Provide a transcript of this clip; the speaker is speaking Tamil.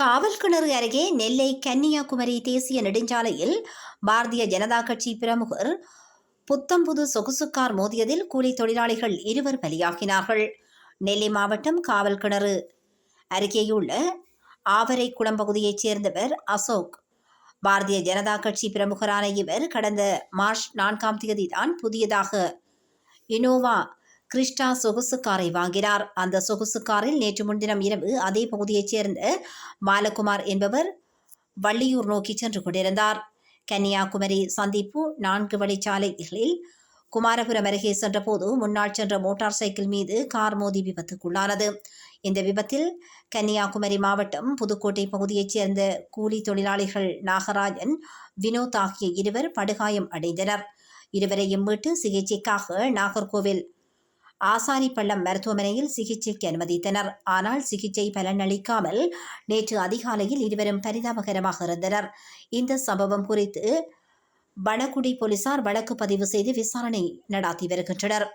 காவல் கிணறு அருகே நெல்லை கன்னியாகுமரி தேசிய நெடுஞ்சாலையில் பாரதிய ஜனதா கட்சி பிரமுகர் புத்தம்புது சொகுசு கார் மோதியதில் கூலி தொழிலாளிகள் 2 பலியாகினார்கள். நெல்லை மாவட்டம் காவல் கிணறு அருகேயுள்ள ஆவரைக்குளம் பகுதியைச் சேர்ந்தவர் அசோக். பாரதிய ஜனதா கட்சி பிரமுகரான இவர் கடந்த மார்ச் 4ஆம் தேதி தான் புதியதாக இனோவா கிறிஸ்டா சொகுசு காரை வாங்கினார். அந்த சொகுசு காரில் நேற்று முன்தினம் இரவு அதே பகுதியைச் சேர்ந்த பாலகுமார் என்பவர் வள்ளியூர் நோக்கி சென்று கொண்டிருந்தார். கன்னியாகுமரி சந்திப்பு 4 வழிச்சாலைகளில் குமாரபுரம் அருகே சென்றபோது முன்னால் சென்ற மோட்டார் சைக்கிள் மீது கார் மோதி விபத்துக்குள்ளானது. இந்த விபத்தில் கன்னியாகுமரி மாவட்டம் புதுக்கோட்டை பகுதியைச் சேர்ந்த கூலி தொழிலாளிகள் நாகராஜன், வினோத் ஆகிய 2 படுகாயம் அடைந்தனர். இருவரையும் மீட்டு சிகிச்சைக்காக நாகர்கோவில் ஆசாரிப்பள்ளம் மருத்துவமனையில் சிகிச்சைக்கு அனுமதித்தனர். ஆனால் சிகிச்சை பலனளிக்காமல் நேற்று அதிகாலையில் 2 பரிதாபகரமாக இருந்தனர். இந்த சம்பவம் குறித்து வடகுடி போலீசார் வழக்கு பதிவு செய்து விசாரணை நடாத்தி வருகின்றனர்.